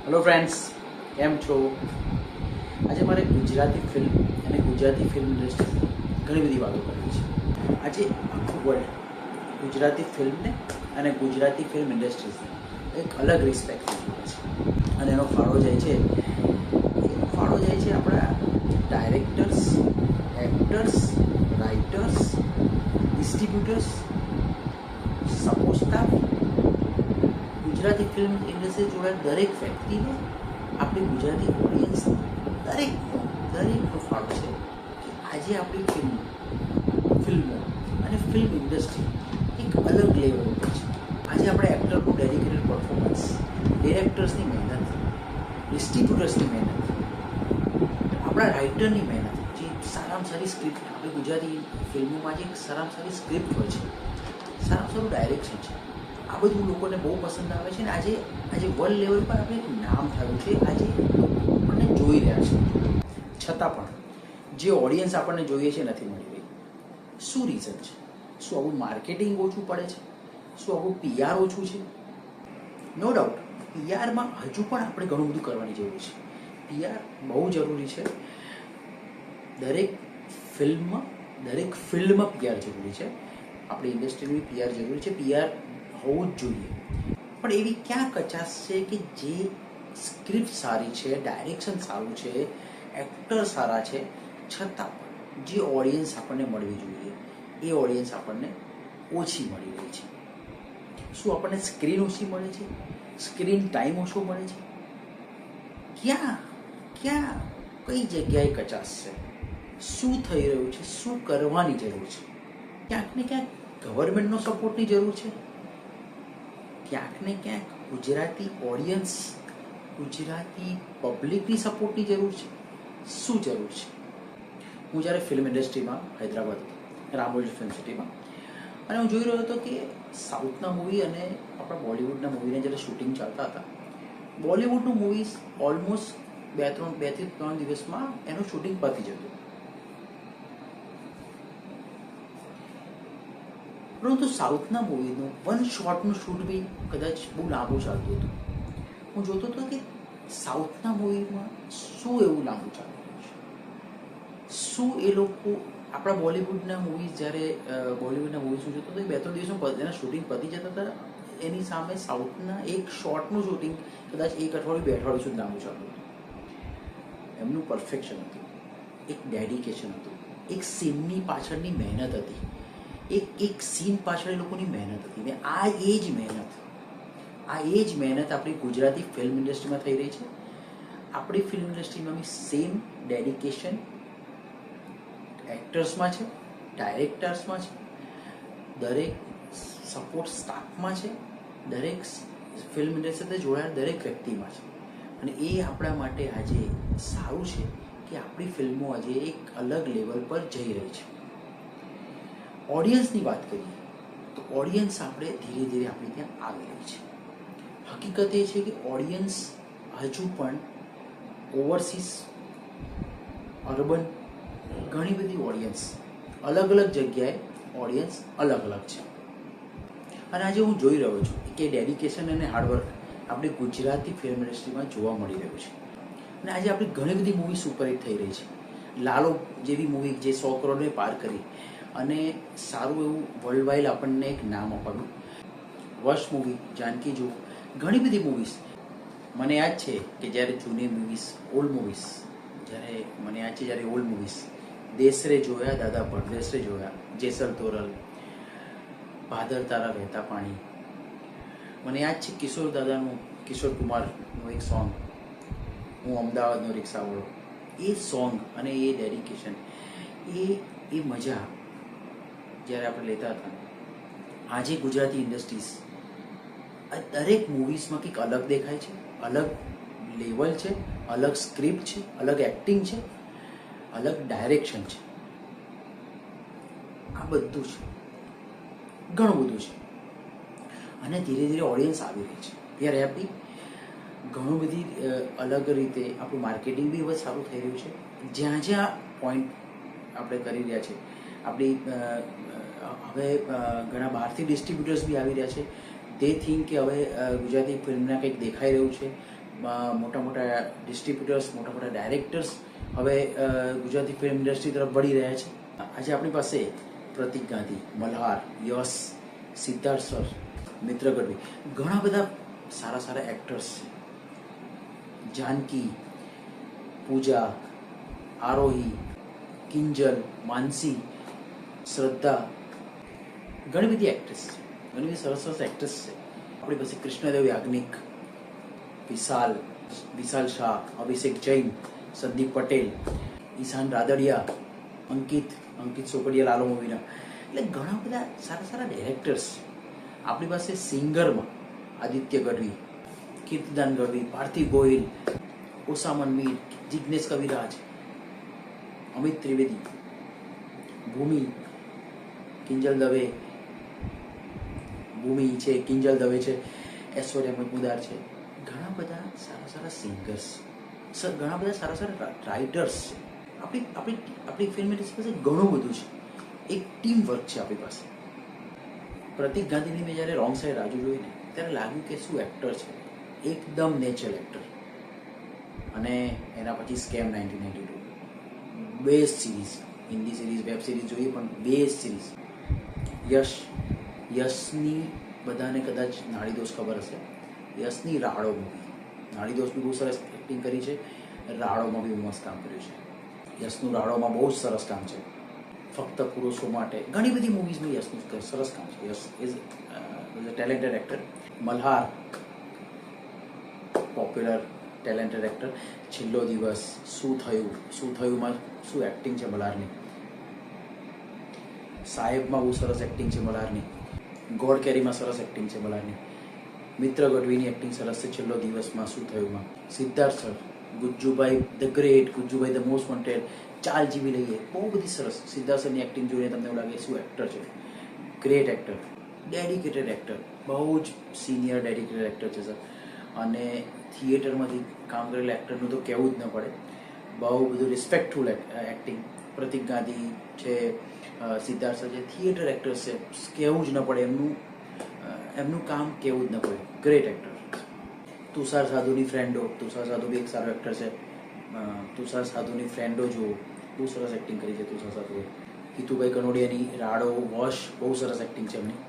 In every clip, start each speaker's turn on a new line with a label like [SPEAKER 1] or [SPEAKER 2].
[SPEAKER 1] Hello friends, કેમ છો? આજે મારે ગુજરાતી ફિલ્મ અને ગુજરાતી ફિલ્મ ઇન્ડસ્ટ્રી ઘણી બધી વાતો કરવી છે. આજે આખું વર્લ્ડ ગુજરાતી ફિલ્મને અને ગુજરાતી ફિલ્મ ઇન્ડસ્ટ્રીઝને એક અલગ રિસ્પેક્ટ જુએ છે અને એનો ફાળો જાય છે આપણા directors, actors, writers, distributors, support staff, Gujarati film industry જોડાયેલ દરેક વ્યક્તિને, આપણી ગુજરાતી ઓડિયન્સ, દરેકનો ફાળો છે કે આજે આપણી ફિલ્મો અને ફિલ્મ ઇન્ડસ્ટ્રી એક અલગ લેવલ ઉપર છે. આજે આપણે એક્ટરનું ડેડિકેટેડ પરફોર્મન્સ, ડિરેક્ટર્સની મહેનત, ડિસ્ટ્રીબ્યુટર્સની મહેનત, આપણા રાઇટરની મહેનત, જે સારામાં સારી સ્ક્રિપ્ટ, આપણી ગુજરાતી ફિલ્મોમાં જે સારામાં સારી સ્ક્રિપ્ટ હોય છે, સારામાં સારું ડાયરેક્શન છે, આ બધું લોકોને બહુ પસંદ આવે છે. અને આજે વર્લ્ડ લેવલ પર આપણે એક નામ થયું છે. આજે આપણને જોઈ રહ્યા છે, છતાં પણ જે ઓડિયન્સ આપણને જોઈએ છે નથી મળી રહી. શું રીઝન છે? શું આવું માર્કેટિંગ ઓછું પડે છે? શું આવું પીઆર ઓછું છે? નો ડાઉટ પીઆરમાં હજુ પણ આપણે ઘણું બધું કરવાની જરૂર છે. પીઆર બહુ જરૂરી છે. દરેક ફિલ્ડમાં પીઆર જરૂરી છે. આપણી ઇન્ડસ્ટ્રીની પીઆર જરૂરી છે. પીઆર હોવું જ જોઈએ. પણ એવી ક્યાં કચાશ છે કે જે સ્ક્રિપ્ટ સારી છે, ડાયરેક્શન સારું છે, એક્ટર સારા છે, છતાં પણ જે ઓડિયન્સ આપણને મળવી જોઈએ એ ઓડિયન્સ આપણને ઓછી મળી રહી છે. શું આપણને સ્ક્રીન ઓછી મળે છે? સ્ક્રીન ટાઈમ ઓછો મળે છે? ક્યાં કઈ જગ્યાએ કચાશ છે? શું થઈ રહ્યું છે? શું કરવાની જરૂર છે? ક્યાંક ને ક્યાંક ગવર્મેન્ટનો સપોર્ટની જરૂર છે. ક્યાંક ને ક્યાંક ગુજરાતી ઓડિયન્સ, ગુજરાતી પબ્લિકની સપોર્ટની જરૂર છે. શું જરૂર છે? હું જ્યારે ફિલ્મ ઇન્ડસ્ટ્રીમાં હૈદરાબાદ, રામોજી ફિલ્મ સિટીમાં, અને હું જોઈ રહ્યો હતો કે સાઉથના મૂવી અને આપણા બોલિવૂડના મૂવીને જ્યારે શૂટિંગ ચાલતા હતા, બોલિવૂડનું મૂવીઝ ઓલમોસ્ટ બે થી ત્રણ દિવસમાં એનું શૂટિંગ પતી જતું, પરંતુ સાઉથના મૂવીનું વન શોટનું શૂટ બી કદાચ બહુ લાંબુ ચાલતું હતું. હું જોતો હતો કે સાઉથના મૂવીમાં શું એવું લાંબુ ચાલી રહ્યું છે? શું એ લોકો આપણા બોલિવૂડના મૂવીઝ જ્યારે બોલિવૂડના મૂવીઝ જોતો હતો બે ત્રણ દિવસમાં એના શૂટિંગ પતી જતા હતા, એની સામે સાઉથના એક શોર્ટનું શૂટિંગ કદાચ એક અઠવાડિયું, 2 અઠવાડિયું સુધી લાંબુ ચાલતું હતું. એમનું પરફેક્શન હતું, એક ડેડિકેશન હતું, એક સીનની પાછળની મહેનત હતી, એક સીન પાછળ એ લોકોની મહેનત હતી. ને આ એ જ મહેનત આપણી ગુજરાતી ફિલ્મ ઇન્ડસ્ટ્રીમાં થઈ રહી છે. આપણી ફિલ્મ ઇન્ડસ્ટ્રીમાં બી સેમ ડેડિકેશન એક્ટર્સમાં છે, ડાયરેક્ટર્સમાં છે, દરેક સપોર્ટ સ્ટાફમાં છે, દરેક ફિલ્મ ઇન્ડસ્ટ્રી સાથે જોડાયેલા દરેક વ્યક્તિમાં છે. અને એ આપણા માટે આજે સારું છે કે આપણી ફિલ્મો આજે એક અલગ લેવલ પર જઈ રહી છે. ઓડિયન્સની વાત કરીએ તો ઓડિયન્સ આપણે ધીરે ધીરે આપણે ત્યાં આવી રહી છે. હકીકત એ છે કે ઓડિયન્સ હજુ પણ ઓવરસીઝ, અર્બન, ઘણી બધી ઓડિયન્સ, અલગ અલગ જગ્યાએ ઓડિયન્સ અલગ છે. અને આજે હું જોઈ રહ્યો છું કે ડેડિકેશન અને હાર્ડવર્ક આપણી ગુજરાતી ફિલ્મ ઇન્ડસ્ટ્રીમાં જોવા મળી રહ્યું છે. અને આજે આપણી ઘણી બધી મૂવી સુપરહિટ થઈ રહી છે. લાલો જેવી મૂવી જે 100 કરોડને પાર કરી અને સારું એવું વર્લ્ડ વાઇડ આપણને એક નામ અપાવ્યું. વર્ષ મૂવી, જાનકી જો, ઘણી બધી મૂવીઝ. મને યાદ છે કે જ્યારે જૂની મૂવીઝ, ઓલ્ડ મૂવીઝ, જ્યારે ઓલ્ડ મૂવીઝ દેશરે જોયા, દાદા પરદેશરે જોયા, જેસલ તોરલ, ભાદર તારા વહેતા પાણી. મને યાદ છે કિશોર કુમારનું એક સોંગ, હું અમદાવાદનો રિક્ષાવાળો. એ સોંગ અને એ ડેડિકેશન, એ મજા જ્યારે આપણે લેતા હતા. આજે ગુજરાતી ઇન્ડસ્ટ્રીઝ દરેક મૂવીઝમાં કંઈક અલગ દેખાય છે, અલગ લેવલ છે, અલગ સ્ક્રિપ્ટ છે, અલગ એક્ટિંગ છે, અલગ ડાયરેક્શન છે. આ બધું છે, ઘણું બધું છે. અને ધીરે ધીરે ઓડિયન્સ આવી રહી છે. We are happy. ઘણું બધી અલગ રીતે આપણું માર્કેટિંગ બી હવે સારું થઈ રહ્યું છે. જ્યાં પોઈન્ટ આપણે કરી રહ્યા છે, આપણી હવે ઘણા બહારથી ડિસ્ટ્રીબ્યુટર્સ બી આવી રહ્યા છે. દે થિંક કે હવે ગુજરાતી ફિલ્મના કંઈક દેખાઈ રહ્યું છે, મોટા મોટા ડિસ્ટ્રીબ્યુટર્સ, મોટા મોટા ડાયરેક્ટર્સ હવે ગુજરાતી ફિલ્મ ઇન્ડસ્ટ્રી તરફ વળી રહ્યા છે. આજે આપણી પાસે પ્રતિક ગાંધી, મલ્હાર, યશ, સિદ્ધાર્થ સર, મિત્ર ગઢવી, ઘણા બધા સારા સારા એક્ટર્સ છે. જાનકી, પૂજા, આરોહી, કિંજલ, માનસી, શ્રદ્ધા, ઘણી બધી એક્ટ્રેસ છે, ઘણી બધી સરસ સરસ એક્ટ્રેસ છે. આપણી પાસે કૃષ્ણદેવ યાજ્ઞિક, વિશાલ શાહ, અભિષેક જૈન, સંદીપ પટેલ, ઈશાન રાદડિયા, અંકિત સોપડિયા લાલો મૂવીના, એટલે ઘણા બધા સારા સારા ડાયરેક્ટર્સ છે. આપણી પાસે સિંગરમાં આદિત્ય ગઢવી, કીર્તિદાન ગઢવી, પાર્થિવ ગોહિલ, ઓસામન મીર, જિગ્નેશ કવિરાજ, અમિત ત્રિવેદી, ભૂમિ, કિંજલ દવે, છે, ઐશ્વર્યા મજમુદાર છે. ઘણા બધા સારા સારા સિંગર્સ, ઘણા બધા સારા સારા રાઇટર્સ છે. આપણી ફિલ્મ ઇન્ડસ્ટ્રી પાસે ઘણું બધું છે. એક ટીમ વર્ક છે આપણી પાસે. પ્રતિક ગાંધીની મેં જ્યારે રોંગ સાઈડ રાજુ જોઈને ત્યારે લાગ્યું કે શું એક્ટર છે, એકદમ નેચરલ એક્ટર. અને એના પછી scam 1992, best series, Hindi series, web series જોઈએ પણ બેસ્ટ સિરીઝ. યશની બધાને કદાચ નાડીદોષ ખબર હશે. યશની રાડો મૂવી, નાડીદોષ બી બહુ સરસ એક્ટિંગ કરી છે, રાડોમાં બી મસ્ત કામ કર્યું છે. યશનું રાડોમાં બહુ જ સરસ કામ છે. ફક્ત પુરુષો માટે, ઘણી બધી મૂવીઝમાં યશનું સરસ કામ છે. Yash is a talented actor. Malhar, popular talented actor. Chhello Divas, શું થયુંમાં શું એક્ટિંગ છે મલ્હારની. સાહેબમાં બહુ સરસ એક્ટિંગ છે મલ્હારની. ગોડ કેરીમાં સરસ એક્ટિંગ છે મલ્હારની. મિત્ર ગઢવીની એક્ટિંગ સરસ છે છેલ્લો દિવસમાં, શું થયુંમાં. Siddharth sir, Gujjubhai the great, Gujjubhai the most wanted, Chaal Jeevi લઈએ, બહુ બધી સરસ. સિદ્ધાર્થ સરની એક્ટિંગ જોઈને તમને એવું લાગે શું એક્ટર છે. ગ્રેટ એક્ટર, ડેડિકેટેડ એક્ટર, બહુ જ સિનિયર ડેડિકેટેડ એક્ટર છે સર. અને થિયેટરમાંથી કામ કરેલા એક્ટરનું તો કહેવું જ ન પડે. બહુ બધું રિસ્પેક્ટફુલ એક્ટિંગ. પ્રતિક ગાંધી છે, સિદ્ધાર્થ સર છે, થિયેટર એક્ટર્સ છે, કહેવું જ ન પડે એમનું કામ કહેવું જ ન પડે. Great actor. તુષાર સાધુની ફ્રેન્ડો, તુષાર સાધુ બી એક સારો એક્ટર છે. તુષાર સાધુની ફ્રેન્ડો જુઓ, બહુ સરસ એક્ટિંગ કરી છે તુષાર સાધુએ. હિતુભાઈ કનોડિયાની રાડો, વશ, બહુ સરસ એક્ટિંગ છે એમની.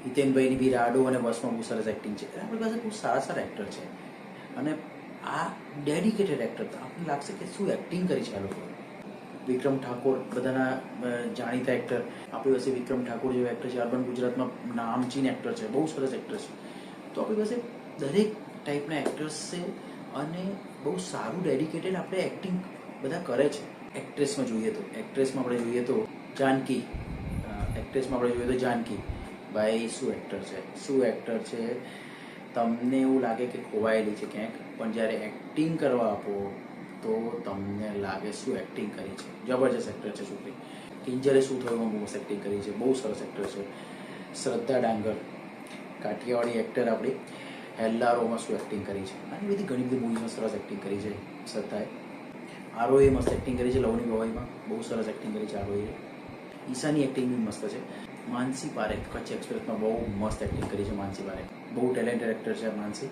[SPEAKER 1] હિતેનભાઈની બી રાડો અને વશમાં બહુ સરસ એક્ટિંગ છે. આપણી પાસે બહુ સારા સારા એક્ટર છે. અને આ ડેડિકેટેડ એક્ટર, આપણને લાગશે કે શું એક્ટિંગ કરી છે આ લોકોએ. વિક્રમ ઠાકોર, બધાના જાણીતા એક્ટર. આપણી પાસે વિક્રમ ઠાકોર જેવા એક્ટર છે, અર્બન ગુજરાતમાં નામચીન એક્ટર છે, બહુ સરસ એક્ટર છે. તો આપણી પાસે દરેક ટાઈપના એક્ટર્સ છે અને બહુ સારું ડેડિકેટેડ આપણે એક્ટિંગ બધા કરે છે. એક્ટ્રેસમાં આપણે જોઈએ તો જાનકી. ભાઈ શું એક્ટર છે. તમને એવું લાગે કે ખોવાયેલી છે ક્યાંક, પણ જ્યારે એક્ટિંગ કરવા આપો તો તમને લાગે શું એક્ટિંગ કરી છે. જબરજસ્ત એક્ટર છે છોકરી. કિંજલે શું થયું બહુ એક્ટિંગ કરી છે, બહુ સરસ એક્ટર છે. શ્રદ્ધા ડાંગર, કાઠિયાવાડી એક્ટર આપણી, હેલ્લારોમાં શું એક્ટિંગ કરી છે. અને બધી ઘણી બધી મૂવીમાં સરસ એક્ટિંગ કરી છે શ્રદ્ધાએ. આરોહી મસ્ત એક્ટિંગ કરી છે લવની ભવાઈમાં, બહુ સરસ એક્ટિંગ કરી છે આરોહીએ. ઈશાની એક્ટિંગ બી મસ્ત છે. માનસી પારેખ, કચ્છ એક્સપ્રેસમાં બહુ મસ્ત એક્ટિંગ કરી છે માનસી પારેખ. બહુ ટેલેન્ટેડ એક્ટર છે માનસી,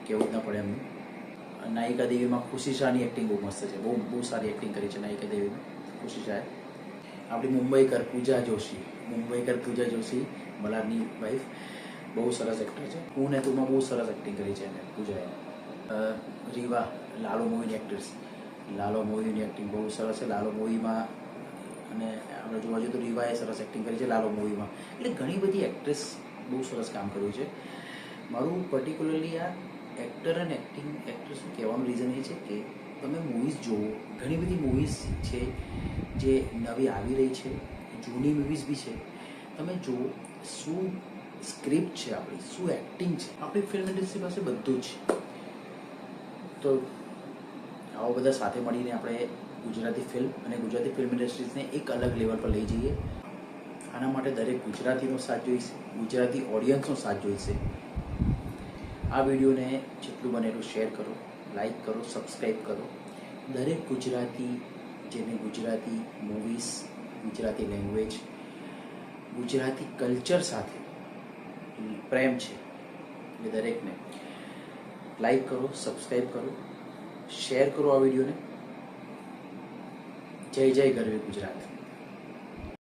[SPEAKER 1] કેવું જ ના પડે એમનું. નાયિકા દેવીમાં ખુશી શાહની એક્ટિંગ બહુ મસ્ત છે, બહુ સારી એક્ટિંગ કરી છે નાયિકા દેવીમાં ખુશી શાહે. આપણી મુંબઈકર પૂજા જોશી, મલ્હારની વાઈફ, બહુ સરસ એક્ટર છે. હું ને તુંમાં બહુ સરસ એક્ટિંગ કરી છે એને પૂજાએ. રીવા, લાલો મૂવીની એક્ટ્રેસ. લાલો મૂવીની એક્ટિંગ બહુ સરસ છે લાલો મૂવીમાં. અને આપણે જોવા જઈએ તો રીવાએ સરસ એક્ટિંગ કરી છે લાલો મૂવીમાં. એટલે ઘણી બધી એક્ટ્રેસ બહુ સરસ કામ કર્યું છે. મારું પર્ટિક્યુલરલી આ એક્ટર અને એક્ટ્રેસનું કહેવાનું રીઝન એ છે કે તમે મૂવીઝ જુઓ. ઘણી બધી મૂવીઝ છે જે નવી આવી રહી છે, જૂની મૂવીઝ બી છે. તમે જુઓ શું સ્ક્રિપ્ટ છે આપણી, શું એક્ટિંગ છે. આપણી ફિલ્મ ઇન્ડસ્ટ્રી પાસે બધું જ છે. તો આવો બધા સાથે મળીને આપણે ગુજરાતી ફિલ્મ અને ગુજરાતી ફિલ્મ ઇન્ડસ્ટ્રીઝને એક અલગ લેવલ પર લઈ જઈએ. આના માટે દરેક ગુજરાતીનો સાથ જોઈશે, ગુજરાતી ઓડિયન્સનો સાથ જોઈશે. આ વિડીયોને જેટલું બને એટલું શેર કરો, લાઈક કરો, સબસ્ક્રાઈબ કરો. દરેક ગુજરાતી જેને Gujarati movies, Gujarati language, Gujarati culture સાથે પ્રેમ છે એ દરેકને લાઈક કરો, સબસ્ક્રાઈબ કરો, શેર કરો આ વિડીયોને. જય જય ગરવી ગુજરાત.